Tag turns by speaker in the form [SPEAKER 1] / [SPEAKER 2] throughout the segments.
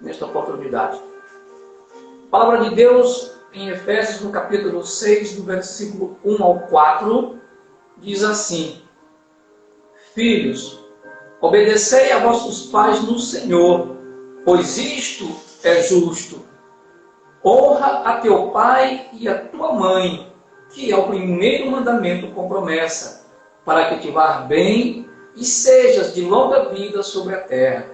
[SPEAKER 1] nesta oportunidade. A palavra de Deus em Efésios, no capítulo 6, do versículo 1 ao 4, diz assim: Filhos, obedecei a vossos pais no Senhor, pois isto é justo. Honra a teu pai e a tua mãe, que é o primeiro mandamento com promessa, para que te vá bem e sejas de longa vida sobre a terra.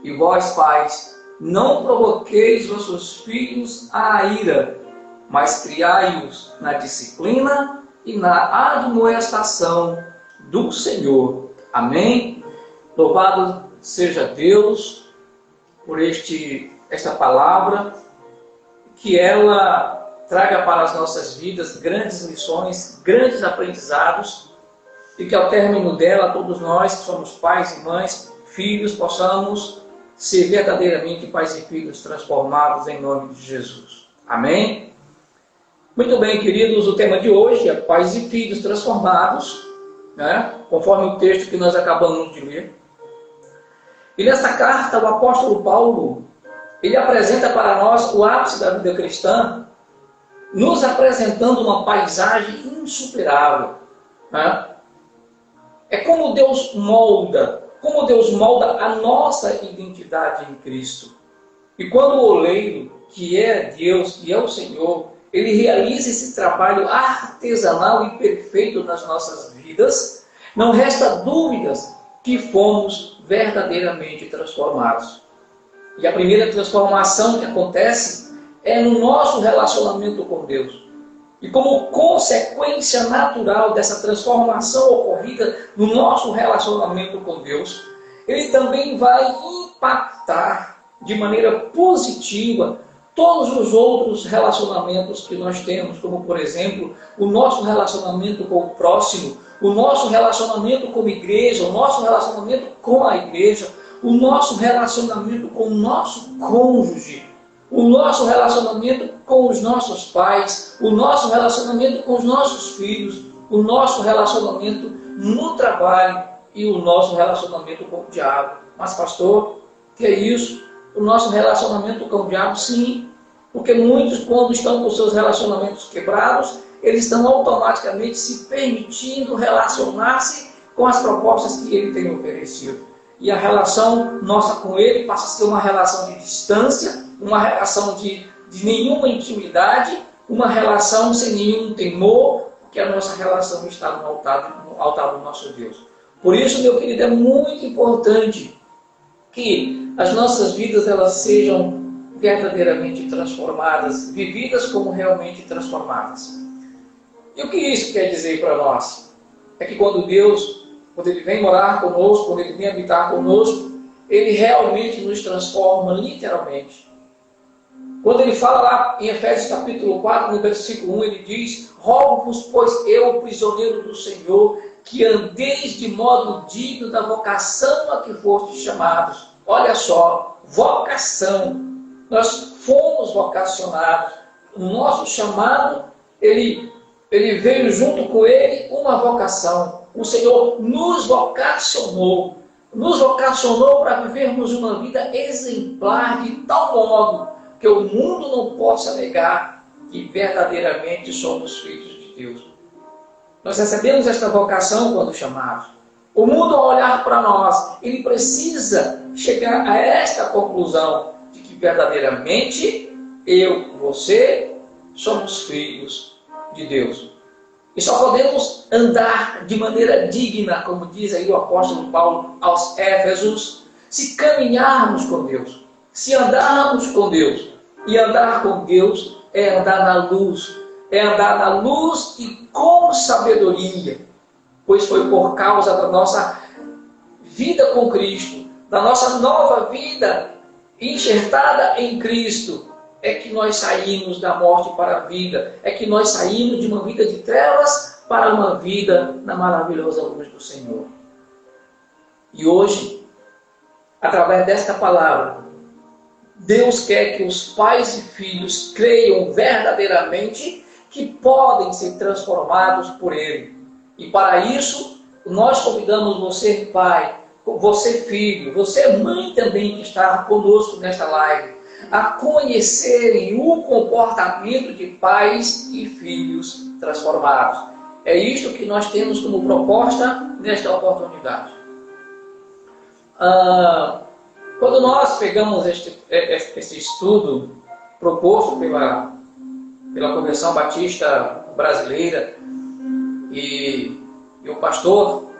[SPEAKER 1] E vós, pais, não provoqueis vossos filhos à ira, mas criai-os na disciplina e na admoestação do Senhor. Amém? Louvado seja Deus por esta palavra, que ela traga para as nossas vidas grandes lições, grandes aprendizados, e que ao término dela, todos nós que somos pais e mães, filhos, possamos ser verdadeiramente pais e filhos transformados em nome de Jesus. Amém? Muito bem, queridos, o tema de hoje é pais e filhos transformados, né? Conforme o texto que nós acabamos de ler. E nessa carta, o apóstolo Paulo, ele apresenta para nós o ápice da vida cristã, nos apresentando uma paisagem insuperável, né? É como Deus molda a nossa identidade em Cristo. E quando o oleiro, que é Deus, que é o Senhor, ele realiza esse trabalho artesanal e perfeito nas nossas vidas, não resta dúvidas que fomos verdadeiramente transformados. E a primeira transformação que acontece é no nosso relacionamento com Deus. E como consequência natural dessa transformação ocorrida no nosso relacionamento com Deus, ele também vai impactar de maneira positiva todos os outros relacionamentos que nós temos, como, por exemplo, o nosso relacionamento com o próximo, o nosso relacionamento com a igreja, o nosso relacionamento com a igreja, o nosso relacionamento com o nosso cônjuge, o nosso relacionamento com os nossos pais, o nosso relacionamento com os nossos filhos, o nosso relacionamento no trabalho e o nosso relacionamento com o diabo. Mas, pastor, que é isso? O nosso relacionamento com o diabo, sim. Porque muitos, quando estão com seus relacionamentos quebrados, eles estão automaticamente se permitindo relacionar-se com as propostas que ele tem oferecido. E a relação nossa com ele passa a ser uma relação de distância, uma relação de nenhuma intimidade, uma relação sem nenhum temor, porque a nossa relação está no altar do nosso Deus. Por isso, meu querido, é muito importante que as nossas vidas elas sejam verdadeiramente transformadas, vividas como realmente transformadas. E o que isso quer dizer para nós? É que quando ele vem morar conosco, quando ele vem habitar conosco, ele realmente nos transforma literalmente. Quando ele fala lá em Efésios capítulo 4, no versículo 1, ele diz: Rogo-vos, pois eu, prisioneiro do Senhor, que andeis de modo digno da vocação a que fostes chamados. Olha só, vocação. Nós fomos vocacionados. O nosso chamado, ele veio junto com ele uma vocação. O Senhor nos vocacionou para vivermos uma vida exemplar de tal modo que o mundo não possa negar que verdadeiramente somos filhos de Deus. Nós recebemos esta vocação quando chamados. O mundo, ao olhar para nós, ele precisa chegar a esta conclusão de que verdadeiramente eu, você, somos filhos de Deus. E só podemos andar de maneira digna, como diz aí o apóstolo Paulo aos Éfesos, se caminharmos com Deus, se andarmos com Deus. E andar com Deus é andar na luz e com sabedoria, pois foi por causa da nossa vida com Cristo, da nossa nova vida enxertada em Cristo, é que nós saímos da morte para a vida, é que nós saímos de uma vida de trevas para uma vida na maravilhosa luz do Senhor. E hoje, através desta palavra, Deus quer que os pais e filhos creiam verdadeiramente que podem ser transformados por Ele. E para isso, nós convidamos você, pai, você filho, você mãe também que está conosco nesta live, a conhecerem o comportamento de pais e filhos transformados. É isto que nós temos como proposta nesta oportunidade. Quando nós pegamos este estudo proposto pela Convenção Batista Brasileira e o pastor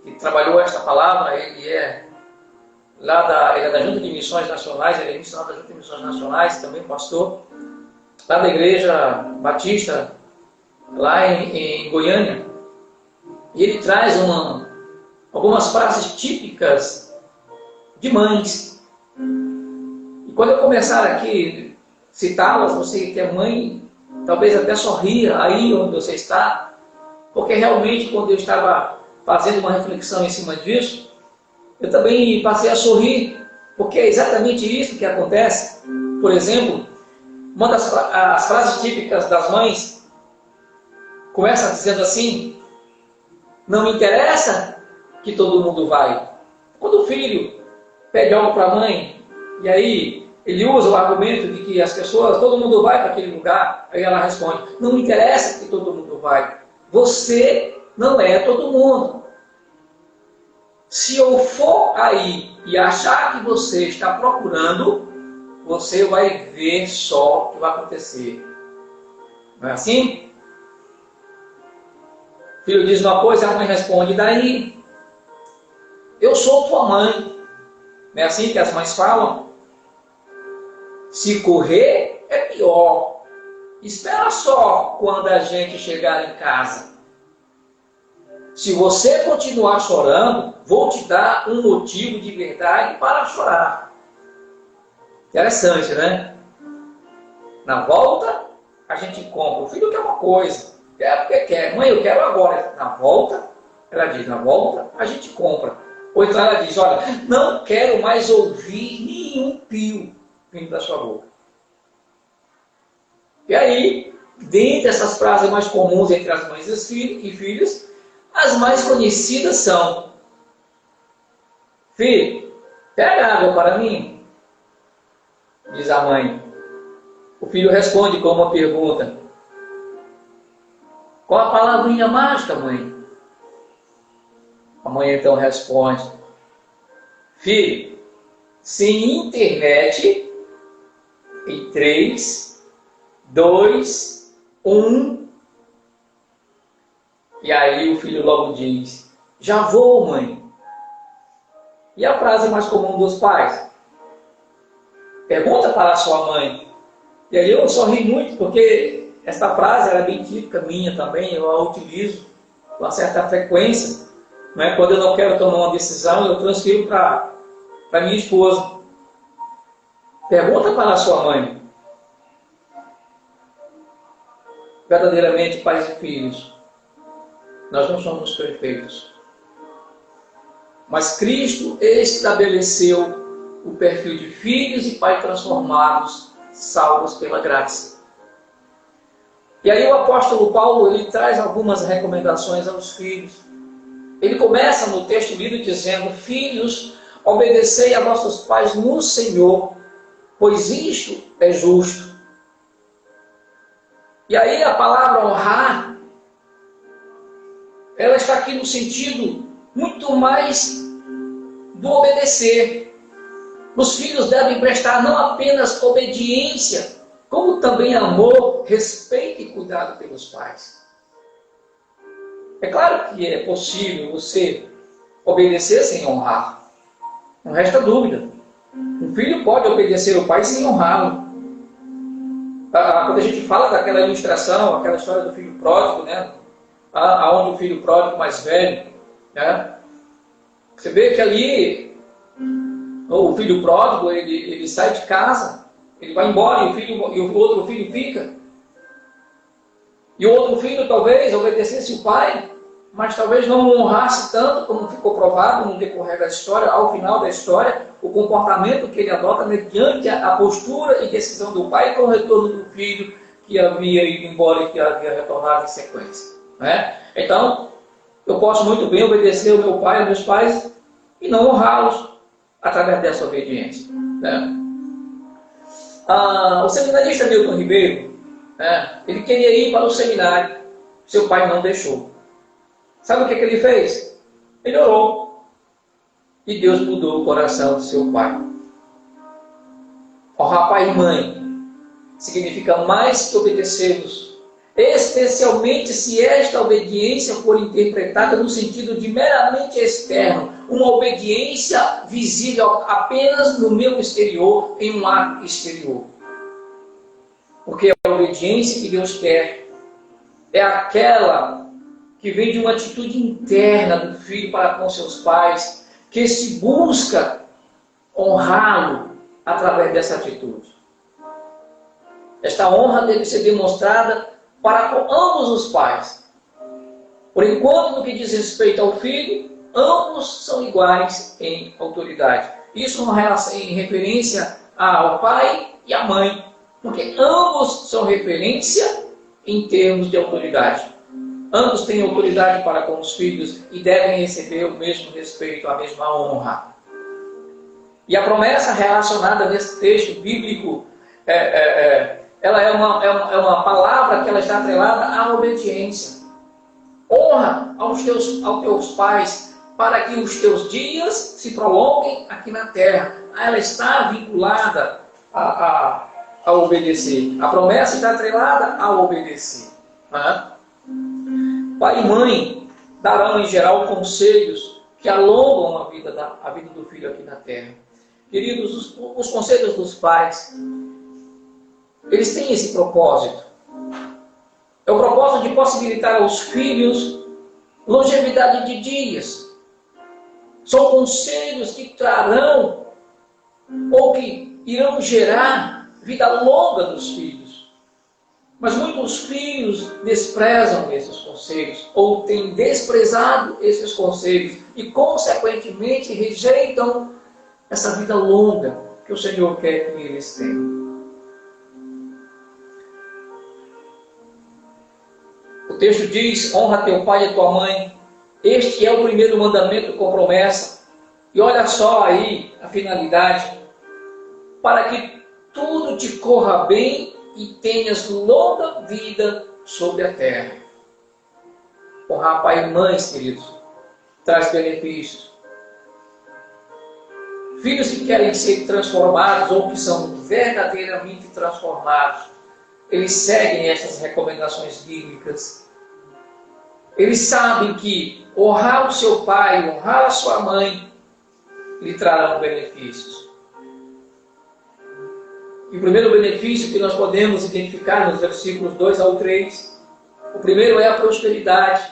[SPEAKER 1] que trabalhou esta palavra, ele é da Junta de Missões Nacionais, ele é missionário da Junta de Missões Nacionais, também pastor, lá da Igreja Batista, lá em Goiânia. E ele traz algumas frases típicas de mães. E quando eu começar aqui a citá-las, você que é mãe, talvez até sorria aí onde você está, porque realmente quando eu estava fazendo uma reflexão em cima disso, eu também passei a sorrir, porque é exatamente isso que acontece. Por exemplo, uma das as frases típicas das mães começa dizendo assim: não me interessa que todo mundo vai. Quando o filho pede algo para a mãe, e aí ele usa o argumento de que as pessoas, todo mundo vai para aquele lugar, aí ela responde: não me interessa que todo mundo vai. Você não é todo mundo. Se eu for aí e achar que você está procurando, você vai ver só o que vai acontecer. Não é assim? O filho diz uma coisa, a mãe responde: daí? Eu sou tua mãe. Não é assim que as mães falam? Se correr, é pior. Espera só quando a gente chegar em casa. Se você continuar chorando, vou te dar um motivo de verdade para chorar. Interessante, né? Na volta, a gente compra. O filho quer uma coisa. Quer porque quer. Mãe, eu quero agora. Na volta, ela diz, na volta, a gente compra. Ou então ela diz, olha, não quero mais ouvir nenhum pio vindo da sua boca. E aí, dentre essas frases mais comuns entre as mães e filhos, as mais conhecidas são: filho, pega água para mim, diz a mãe. O filho responde com uma pergunta: qual a palavrinha mágica, mãe? A mãe então responde: filho, sem internet, em 3, 2, 1. E aí o filho logo diz: já vou, mãe. E a frase mais comum dos pais: pergunta para a sua mãe. E aí eu sorri muito, porque essa frase era bem típica minha também, eu a utilizo com uma certa frequência. Né? Quando eu não quero tomar uma decisão, eu transfiro para minha esposa. Pergunta para a sua mãe. Verdadeiramente, pais e filhos, nós não somos perfeitos. Mas Cristo estabeleceu o perfil de filhos e pais transformados, salvos pela graça. E aí o apóstolo Paulo, ele traz algumas recomendações aos filhos. Ele começa no texto lido dizendo: filhos, obedecei a vossos pais no Senhor, pois isto é justo. E aí a palavra honrar, ela está aqui no sentido muito mais do obedecer. Os filhos devem prestar não apenas obediência, como também amor, respeito e cuidado pelos pais. É claro que é possível você obedecer sem honrar. Não resta dúvida. Um filho pode obedecer o pai sem honrá-lo. Quando a gente fala daquela ilustração, aquela história do filho pródigo, né? Onde o filho pródigo mais velho, né? Você vê que ali o filho pródigo, ele sai de casa, ele vai embora e o outro filho fica. E o outro filho talvez obedecesse o pai, mas talvez não o honrasse tanto, como ficou provado no decorrer da história, ao final da história, o comportamento que ele adota mediante a postura e decisão do pai com o retorno do filho que havia ido embora e que havia retornado em sequência. Né? Então, eu posso muito bem obedecer ao meu pai, aos meus pais, e não honrá-los através dessa obediência. Né? O seminarista Milton Ribeiro, ele queria ir para o seminário, seu pai não deixou. Sabe o que ele fez? Ele orou e Deus mudou o coração do seu pai. Honrar pai e mãe significa mais que obedecê-los, especialmente se esta obediência for interpretada no sentido de meramente externo, uma obediência visível apenas no meu exterior, em um ato exterior. Porque a obediência que Deus quer é aquela que vem de uma atitude interna do filho para com seus pais, que se busca honrá-lo através dessa atitude. Esta honra deve ser demonstrada para com ambos os pais. Por enquanto, no que diz respeito ao filho, ambos são iguais em autoridade. Isso em referência ao pai e à mãe, porque ambos são referência em termos de autoridade. Ambos têm autoridade para com os filhos e devem receber o mesmo respeito, a mesma honra. E a promessa relacionada nesse texto bíblico, ela é uma palavra que ela está atrelada à obediência. Honra aos teus pais, para que os teus dias se prolonguem aqui na terra. Ela está vinculada a obedecer. A promessa está atrelada a obedecer. Pai e mãe darão em geral conselhos que alongam a vida do filho aqui na terra. Queridos, os conselhos dos pais, eles têm esse propósito. É o propósito de possibilitar aos filhos longevidade de dias. São conselhos que trarão ou que irão gerar vida longa dos filhos. Mas muitos filhos desprezam esses conselhos ou têm desprezado esses conselhos e, consequentemente, rejeitam essa vida longa que o Senhor quer que eles tenham. O texto diz: honra teu pai e tua mãe. Este é o primeiro mandamento com promessa. E olha só aí a finalidade: para que tudo te corra bem e tenhas longa vida sobre a terra. Honrar pai e mãe, queridos, traz benefícios. Filhos que querem ser transformados ou que são verdadeiramente transformados, eles seguem essas recomendações bíblicas. Eles sabem que honrar o seu pai, honrar a sua mãe, lhe trarão benefícios. E o primeiro benefício que nós podemos identificar nos versículos 2 ao 3, o primeiro é a prosperidade.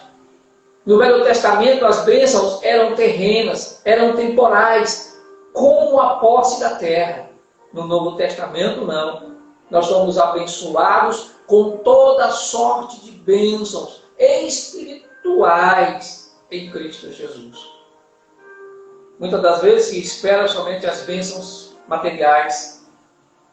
[SPEAKER 1] No Velho Testamento, as bênçãos eram terrenas, eram temporais, como a posse da terra. No Novo Testamento, não. Nós somos abençoados com toda sorte de bênçãos espirituais em Cristo Jesus. Muitas das vezes se espera somente as bênçãos materiais.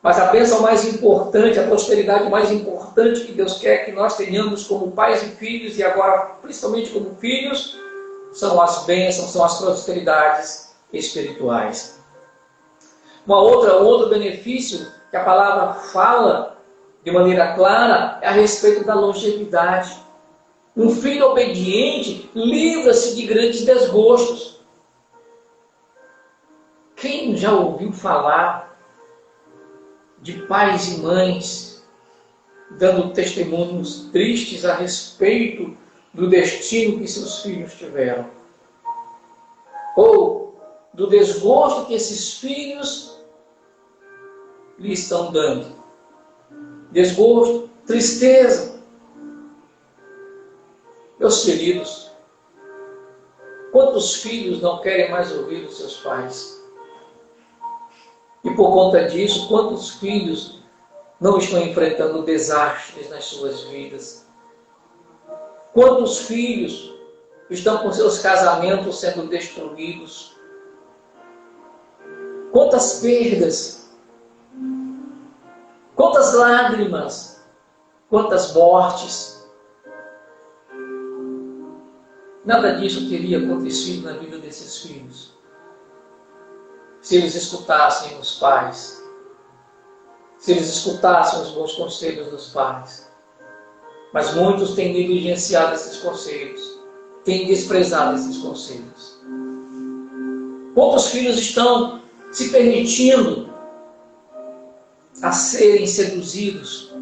[SPEAKER 1] Mas a bênção mais importante, a prosperidade mais importante que Deus quer que nós tenhamos como pais e filhos, e agora principalmente como filhos, são as bênçãos, são as prosperidades espirituais. Um outro benefício que a palavra fala de maneira clara é a respeito da longevidade. Um filho obediente livra-se de grandes desgostos. Quem já ouviu falar de pais e mães dando testemunhos tristes a respeito do destino que seus filhos tiveram? Ou do desgosto que esses filhos lhe estão dando? Desgosto, tristeza. Meus queridos, quantos filhos não querem mais ouvir os seus pais? E por conta disso, quantos filhos não estão enfrentando desastres nas suas vidas? Quantos filhos estão com seus casamentos sendo destruídos? Quantas perdas? Quantas lágrimas? Quantas mortes? Nada disso teria acontecido na vida desses filhos se eles escutassem os pais, se eles escutassem os bons conselhos dos pais. Mas muitos têm negligenciado esses conselhos, têm desprezado esses conselhos. Quantos filhos estão se permitindo a serem seduzidos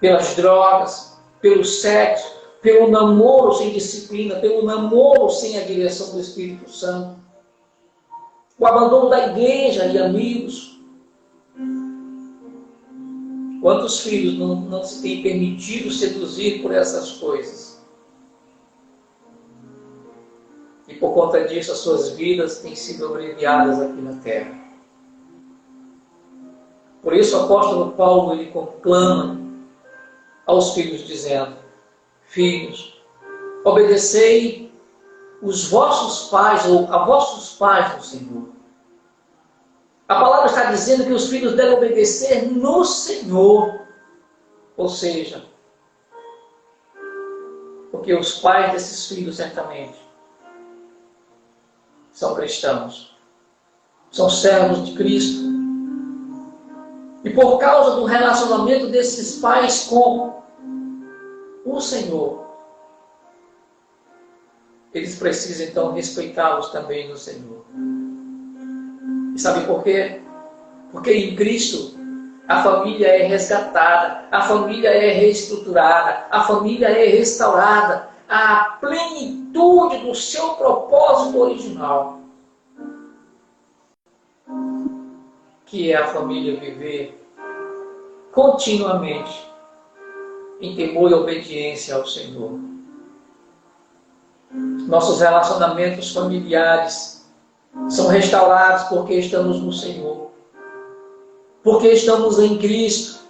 [SPEAKER 1] pelas drogas, pelo sexo, pelo namoro sem disciplina, pelo namoro sem a direção do Espírito Santo, o abandono da igreja e amigos. Quantos filhos não se têm permitido seduzir por essas coisas? E por conta disso as suas vidas têm sido abreviadas aqui na terra. Por isso o apóstolo Paulo ele conclama aos filhos dizendo: filhos, obedecei os vossos pais ou a vossos pais no Senhor. A palavra está dizendo que os filhos devem obedecer no Senhor. Ou seja, porque os pais desses filhos certamente são cristãos, são servos de Cristo. E por causa do relacionamento desses pais com o Senhor, eles precisam então respeitá-los também no Senhor. E sabe por quê? Porque em Cristo a família é resgatada, a família é reestruturada, a família é restaurada à plenitude do seu propósito original, que é a família viver continuamente em temor e obediência ao Senhor. Nossos relacionamentos familiares são restaurados porque estamos no Senhor, porque estamos em Cristo.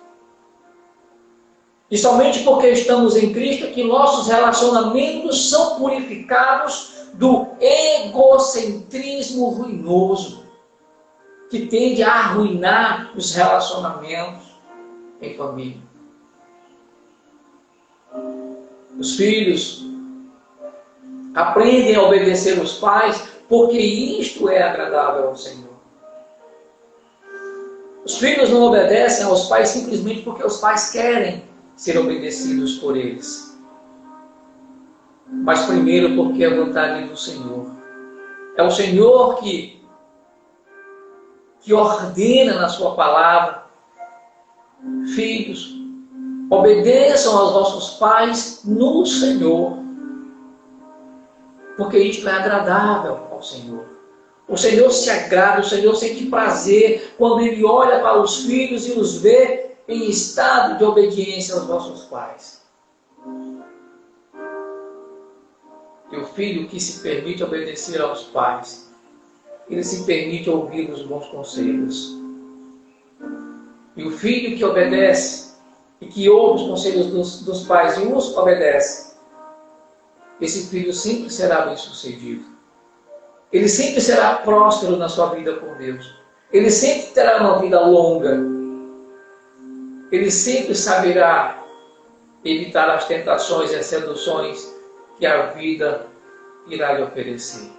[SPEAKER 1] E somente porque estamos em Cristo que nossos relacionamentos são purificados do egocentrismo ruinoso, que tende a arruinar os relacionamentos em família. Os filhos aprendem a obedecer os pais porque isto é agradável ao Senhor. Os filhos não obedecem aos pais simplesmente porque os pais querem ser obedecidos por eles, mas primeiro porque é a vontade do Senhor. É o Senhor que ordena na sua palavra: filhos, obedeçam aos vossos pais no Senhor, porque isto é agradável ao Senhor. O Senhor se agrada, o Senhor sente prazer quando Ele olha para os filhos e os vê em estado de obediência aos vossos pais. E o filho que se permite obedecer aos pais, ele se permite ouvir os bons conselhos. E o filho que obedece e que ouve os conselhos dos pais e os obedece, esse filho sempre será bem-sucedido. Ele sempre será próspero na sua vida com Deus. Ele sempre terá uma vida longa. Ele sempre saberá evitar as tentações e as seduções que a vida irá lhe oferecer.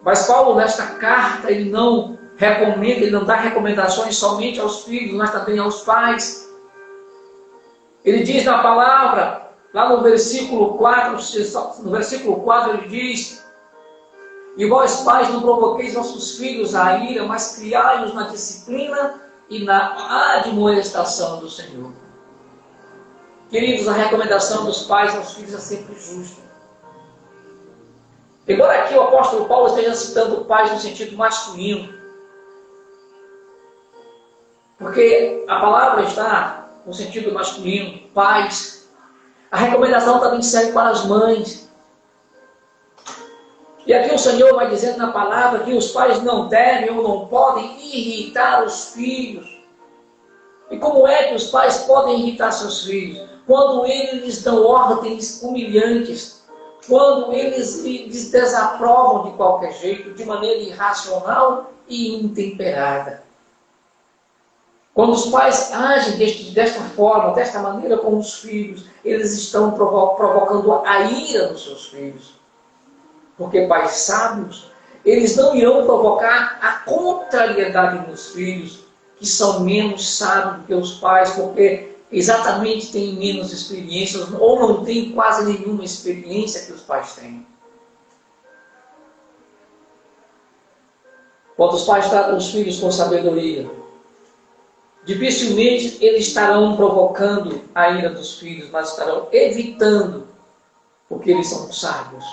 [SPEAKER 1] Mas Paulo, nesta carta, ele não recomenda, ele não dá recomendações somente aos filhos, mas também aos pais. Ele diz na palavra, lá no versículo 4, ele diz: e vós, pais, não provoqueis vossos filhos à ira, mas criai-os na disciplina e na admoestação do Senhor. Queridos, a recomendação dos pais aos filhos é sempre justa. Embora aqui o apóstolo Paulo esteja citando pais no sentido masculino, porque a palavra está no sentido masculino, pais, a recomendação também serve para as mães. E aqui o Senhor vai dizendo na palavra que os pais não devem ou não podem irritar os filhos. E como é que os pais podem irritar seus filhos? Quando eles lhes dão ordens humilhantes, quando eles lhes desaprovam de qualquer jeito, de maneira irracional e intemperada. Quando os pais agem desta forma, desta maneira com os filhos, eles estão provocando a ira dos seus filhos. Porque pais sábios, eles não irão provocar a contrariedade nos filhos, que são menos sábios do que os pais, porque exatamente têm menos experiências, ou não têm quase nenhuma experiência que os pais têm. Quando os pais tratam os filhos com sabedoria, dificilmente eles estarão provocando a ira dos filhos, mas estarão evitando, porque eles são sábios.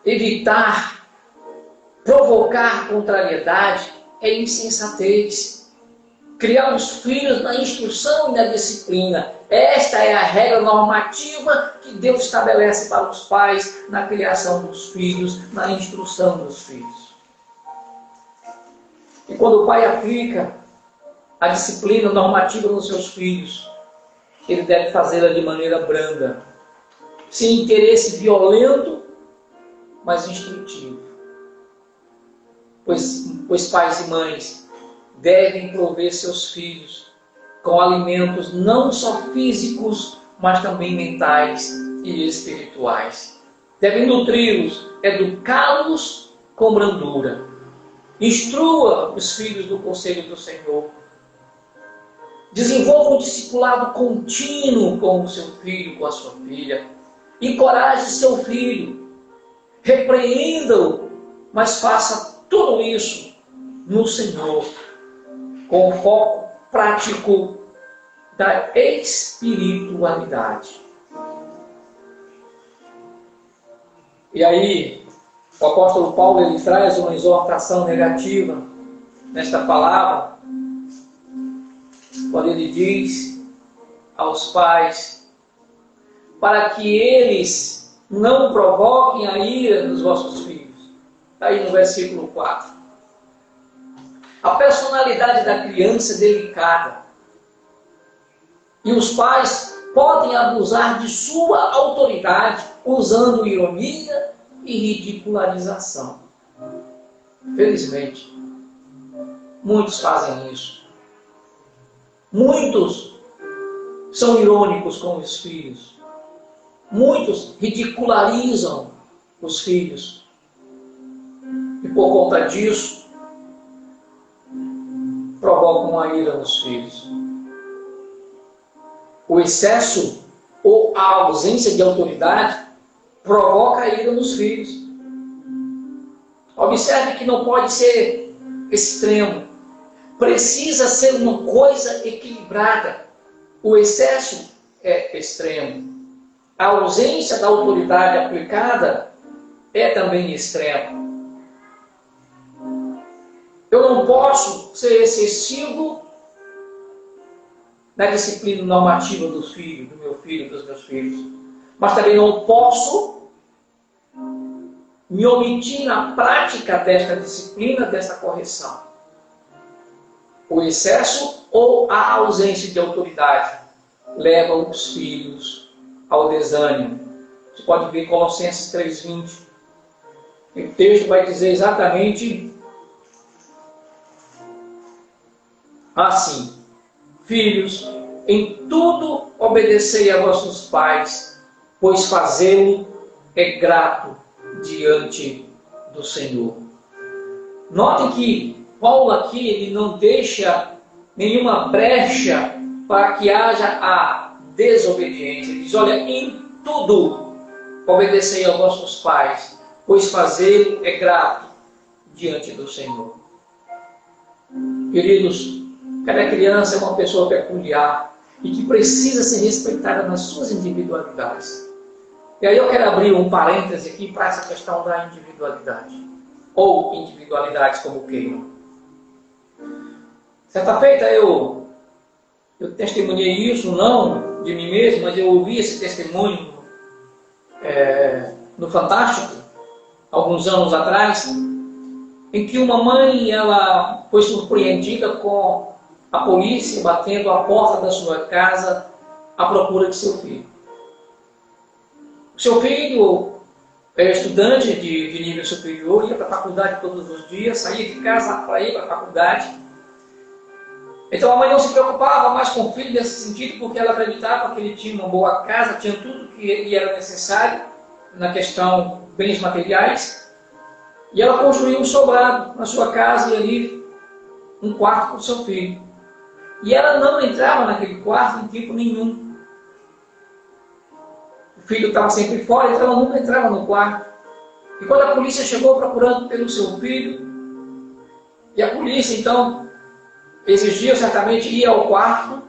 [SPEAKER 1] Evitar, provocar contrariedade é insensatez. Criar os filhos na instrução e na disciplina. Esta é a regra normativa que Deus estabelece para os pais na criação dos filhos, na instrução dos filhos. E quando o pai aplica a disciplina normativa nos seus filhos, ele deve fazê-la de maneira branda, sem interesse violento, mas instrutivo. Pois pais e mães devem prover seus filhos com alimentos não só físicos, mas também mentais e espirituais. Devem nutri-los, educá-los com brandura. Instrua os filhos do conselho do Senhor. Desenvolva um discipulado contínuo com o seu filho, com a sua filha. Encoraje seu filho. Repreenda-o, mas faça tudo isso no Senhor, com o foco prático da espiritualidade. E aí, o apóstolo Paulo ele traz uma exortação negativa nesta palavra, quando ele diz aos pais para que eles não provoquem a ira dos vossos filhos. Está aí no versículo 4. A personalidade da criança é delicada. E os pais podem abusar de sua autoridade usando ironia e ridicularização. Felizmente, muitos fazem isso. Muitos são irônicos com os filhos. Muitos ridicularizam os filhos. E por conta disso, provocam a ira nos filhos. O excesso ou a ausência de autoridade provoca a ira nos filhos. Observe que não pode ser extremo. Precisa ser uma coisa equilibrada. O excesso é extremo. A ausência da autoridade aplicada é também extrema. Eu não posso ser excessivo na disciplina normativa dos filhos, do meu filho, dos meus filhos. Mas também não posso me omitir na prática desta disciplina, desta correção. O excesso ou a ausência de autoridade leva os filhos ao desânimo. Você pode ver Colossenses 3:20. O texto vai dizer exatamente assim: filhos, em tudo obedecei a vossos pais, pois fazê-lo é grato diante do Senhor. Notem que Paulo aqui ele não deixa nenhuma brecha para que haja a desobediência. Ele diz: olha, em tudo obedecei a vossos pais, pois fazê-lo é grato diante do Senhor. Queridos, cada criança é uma pessoa peculiar e que precisa ser respeitada nas suas individualidades. E aí eu quero abrir um parêntese aqui para essa questão da individualidade. Ou individualidades, como queiram. Certa feita eu testemunhei isso, não de mim mesmo, mas eu ouvi esse testemunho no Fantástico, alguns anos atrás, em que uma mãe ela foi surpreendida com a polícia batendo à porta da sua casa à procura de seu filho. Seu filho é estudante de nível superior, ia para a faculdade todos os dias, saía de casa para ir para a faculdade. Então a mãe não se preocupava mais com o filho nesse sentido, porque ela acreditava que ele tinha uma boa casa, tinha tudo que lhe era necessário na questão bens materiais. E ela construiu um sobrado na sua casa e ali um quarto para o seu filho. E ela não entrava naquele quarto em tempo nenhum. O filho estava sempre fora, então ela nunca entrava no quarto. E quando a polícia chegou procurando pelo seu filho, e a polícia então exigiu certamente ir ao quarto,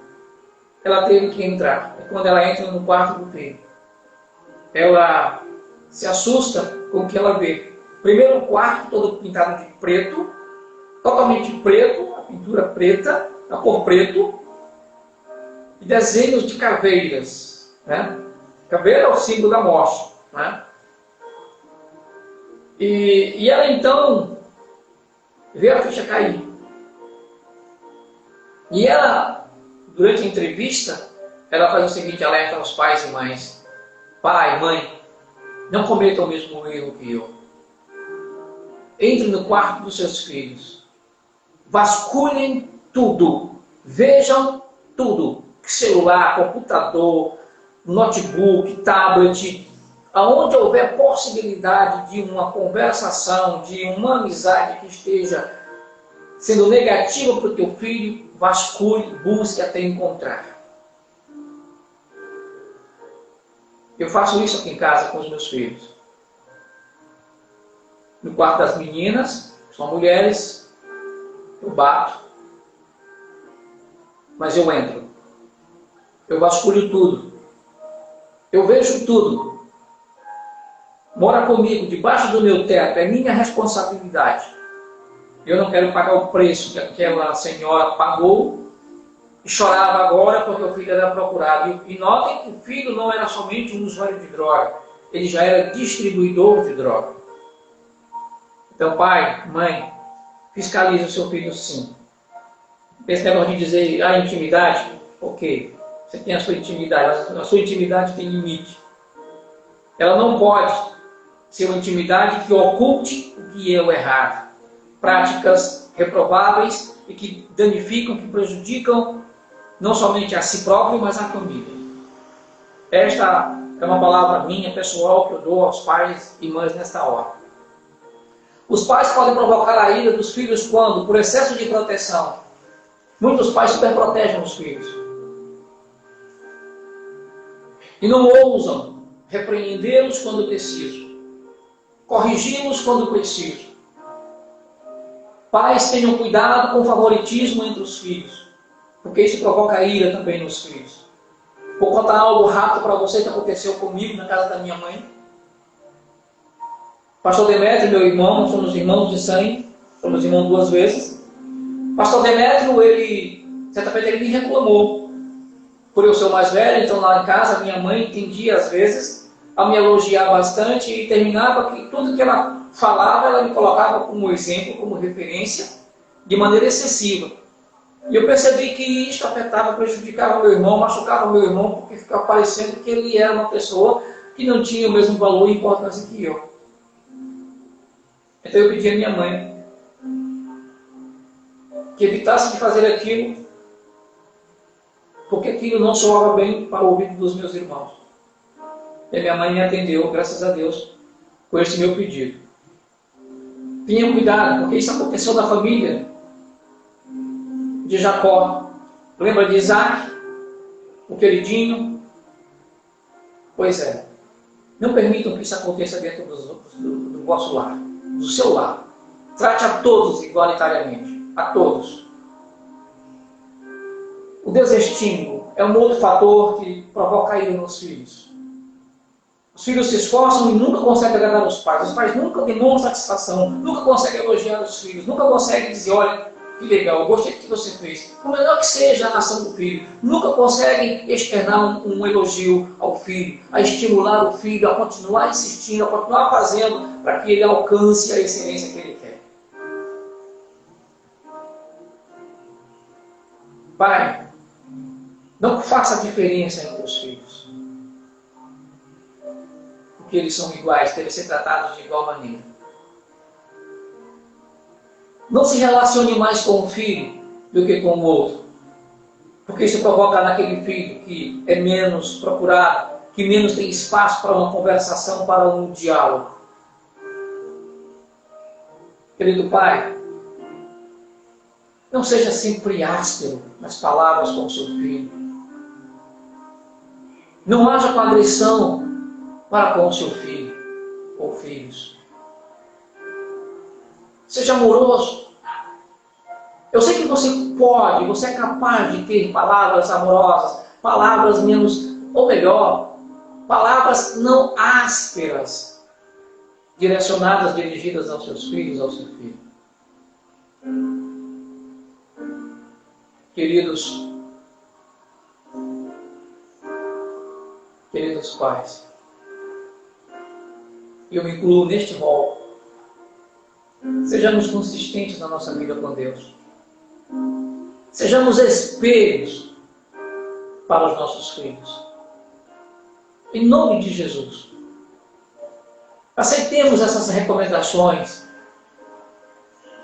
[SPEAKER 1] ela teve que entrar. E quando ela entra no quarto do filho, ela se assusta com o que ela vê. Primeiro o quarto todo pintado de preto, totalmente preto, a pintura preta, a cor preto, e desenhos de caveiras, né? Caveira é o símbolo da morte, né? E ela então vê a ficha cair. E ela, durante a entrevista, ela faz o seguinte alerta aos pais e mães: pai, mãe, não cometam o mesmo erro que eu. Entre no quarto dos seus filhos, vasculhem tudo, vejam tudo, celular, computador, notebook, tablet, aonde houver possibilidade de uma conversação, de uma amizade que esteja sendo negativa para o teu filho, vasculhe, busque até encontrar. Eu faço isso aqui em casa com os meus filhos. No quarto das meninas, são mulheres, eu bato, mas eu entro. Eu vasculho tudo. Eu vejo tudo. Mora comigo, debaixo do meu teto, é minha responsabilidade. Eu não quero pagar o preço que aquela senhora pagou e chorava agora porque o filho era procurado. E notem que o filho não era somente um usuário de droga, ele já era distribuidor de droga. Então, pai, mãe, fiscalize o seu filho sim. Esse negócio de dizer a intimidade, ok, você tem a sua intimidade, a sua intimidade tem limite. Ela não pode ser uma intimidade que oculte o que é o errado. Práticas reprováveis e que danificam, que prejudicam não somente a si próprio, mas a família. Esta é uma palavra minha, pessoal, que eu dou aos pais e mães nesta hora. Os pais podem provocar a ira dos filhos quando, por excesso de proteção, muitos pais superprotegem os filhos. E não ousam repreendê-los quando preciso, corrigi-los quando preciso. Pais, tenham cuidado com o favoritismo entre os filhos, porque isso provoca ira também nos filhos. Vou contar algo rápido para você que aconteceu comigo na casa da minha mãe. Pastor Demétrio, meu irmão, nós somos irmãos de sangue, somos irmãos 2 vezes. Pastor Demétrio, certa feita ele me reclamou por eu ser o mais velho, então lá em casa minha mãe tendia às vezes a me elogiar bastante e terminava que tudo que ela falava, ela me colocava como exemplo, como referência, de maneira excessiva. E eu percebi que isto afetava, prejudicava o meu irmão, machucava o meu irmão, porque ficava parecendo que ele era uma pessoa que não tinha o mesmo valor e importância que eu. Então eu pedi à minha mãe que evitasse de fazer aquilo, porque aquilo não soava bem para o ouvido dos meus irmãos. E a minha mãe me atendeu, graças a Deus, com este meu pedido. Tenham cuidado, porque isso aconteceu na família de Jacó. Lembra de Isaac, o queridinho? Pois é. Não permitam que isso aconteça dentro do vosso lar, do seu lar. Trate a todos igualitariamente, a todos. O desestímulo é um outro fator que provoca ira nos filhos. Os filhos se esforçam e nunca conseguem agradar os pais. Os pais nunca demonstram satisfação, nunca conseguem elogiar os filhos, nunca conseguem dizer, olha, que legal, gostei do que você fez. Por menor que seja a ação do filho, nunca conseguem externar um elogio ao filho, a estimular o filho a continuar insistindo, a continuar fazendo para que ele alcance a excelência que ele quer. Pai, não faça diferença entre os filhos. Porque eles são iguais, devem ser tratados de igual maneira. Não se relacione mais com um filho do que com o outro. Porque isso provoca naquele filho que é menos procurado, que menos tem espaço para uma conversação, para um diálogo. Querido Pai, não seja sempre áspero nas palavras com o seu filho. Não haja com agressão para com o seu filho ou filhos. Seja amoroso. Eu sei que você é capaz de ter palavras amorosas, palavras menos, ou melhor, palavras não ásperas, direcionadas, dirigidas aos seus filhos, ao seu filho. Queridos pais, eu me incluo neste rol. Sejamos consistentes na nossa vida com Deus. Sejamos espelhos para os nossos filhos. Em nome de Jesus. Aceitemos essas recomendações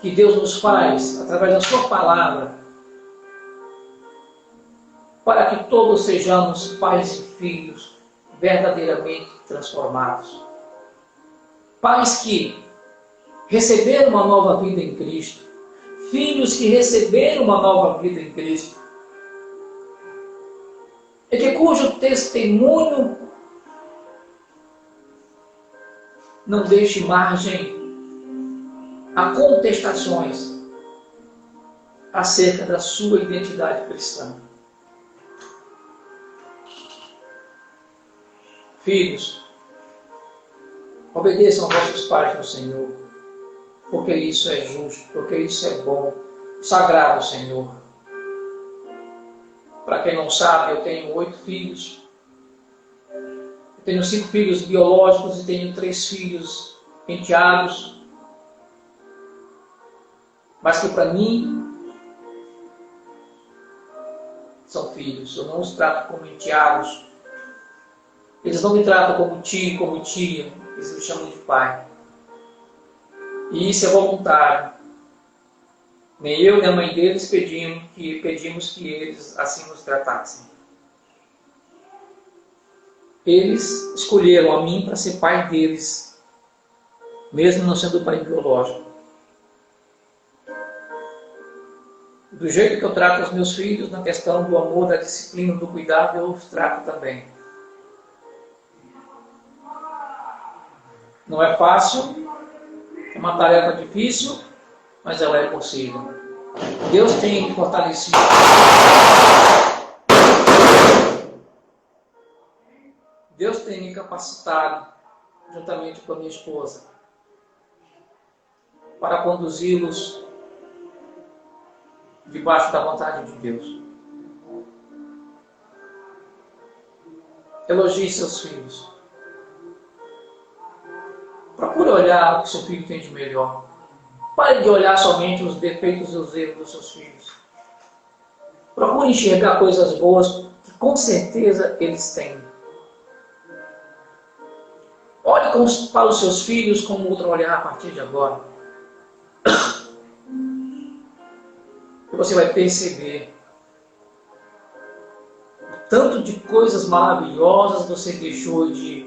[SPEAKER 1] que Deus nos faz através da sua palavra, para que todos sejamos pais e filhos verdadeiramente transformados. Pais que receberam uma nova vida em Cristo. Filhos que receberam uma nova vida em Cristo. E que cujo testemunho não deixe margem a contestações acerca da sua identidade cristã. Filhos, obedeçam aos vossos pais no Senhor, porque isso é justo, porque isso é bom, sagrado, Senhor. Para quem não sabe, eu tenho 8 filhos. Eu tenho 5 filhos biológicos e tenho 3 filhos enteados. Mas que para mim são filhos. Eu não os trato como enteados. Eles não me tratam como tio, como tia. Eles me chamam de pai. E isso é voluntário. Nem eu nem a mãe deles pedimos que eles assim nos tratassem. Eles escolheram a mim para ser pai deles, mesmo não sendo pai biológico. Do jeito que eu trato os meus filhos, na questão do amor, da disciplina, do cuidado, eu os trato também. Não é fácil, é uma tarefa difícil, mas ela é possível. Deus tem fortalecido. Deus tem me capacitado, juntamente com a minha esposa, para conduzi-los debaixo da vontade de Deus. Elogie seus filhos. Procure olhar o que seu filho tem de melhor. Pare de olhar somente os defeitos e os erros dos seus filhos. Procure enxergar coisas boas que com certeza eles têm. Olhe para os seus filhos como outro olhar a partir de agora. E você vai perceber o tanto de coisas maravilhosas você deixou de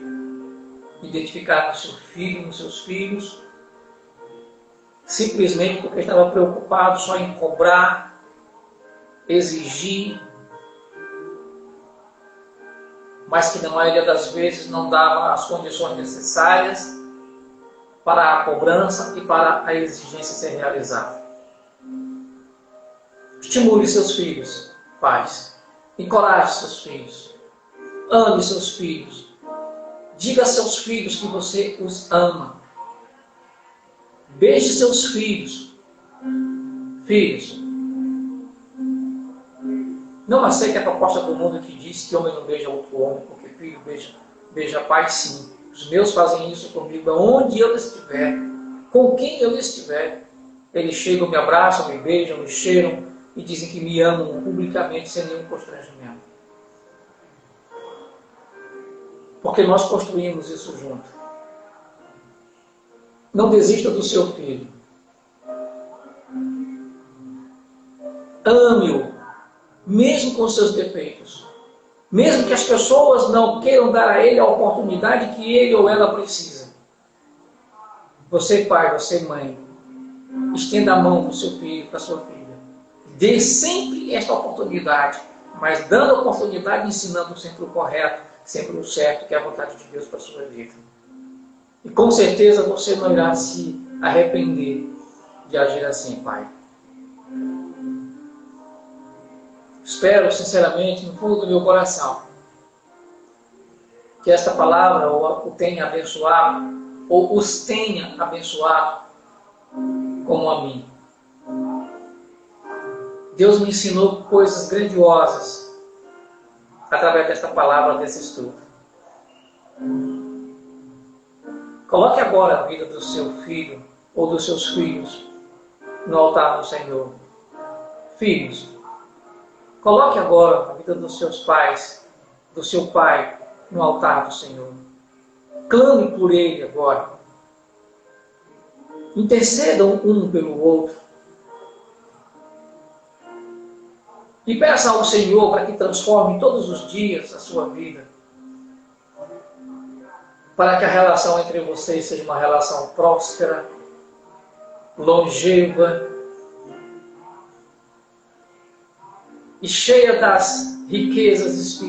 [SPEAKER 1] identificar no seu filho, nos seus filhos, simplesmente porque estava preocupado só em cobrar, exigir, mas que na maioria das vezes não dava as condições necessárias para a cobrança e para a exigência ser realizada. Estimule seus filhos, pais. Encoraje seus filhos. Ame seus filhos. Diga a seus filhos que você os ama. Beije seus filhos. Filhos, não aceite a proposta do mundo que diz que homem não beija outro homem, porque filho beija pai sim. Os meus fazem isso comigo, aonde eu estiver, com quem eu estiver. Eles chegam, me abraçam, me beijam, me cheiram e dizem que me amam publicamente, sem nenhum constrangimento. Porque nós construímos isso junto. Não desista do seu filho. Ame-o, mesmo com seus defeitos. Mesmo que as pessoas não queiram dar a ele a oportunidade que ele ou ela precisa. Você, pai, você, mãe, estenda a mão para o seu filho, para a sua filha. Dê sempre esta oportunidade, mas dando a oportunidade, ensinando sempre o correto, sempre o certo, que é a vontade de Deus para a sua vida. E com certeza você não irá se arrepender de agir assim, Pai. Espero, sinceramente, no fundo do meu coração, que esta palavra o tenha abençoado, ou os tenha abençoado, como a mim. Deus me ensinou coisas grandiosas através desta palavra, desse estudo. Coloque agora a vida do seu filho ou dos seus filhos no altar do Senhor. Filhos, coloque agora a vida dos seus pais, do seu pai, no altar do Senhor. Clame por ele agora. Intercedam um pelo outro. E peça ao Senhor para que transforme todos os dias a sua vida. Para que a relação entre vocês seja uma relação próspera, longeva e cheia das riquezas espirituais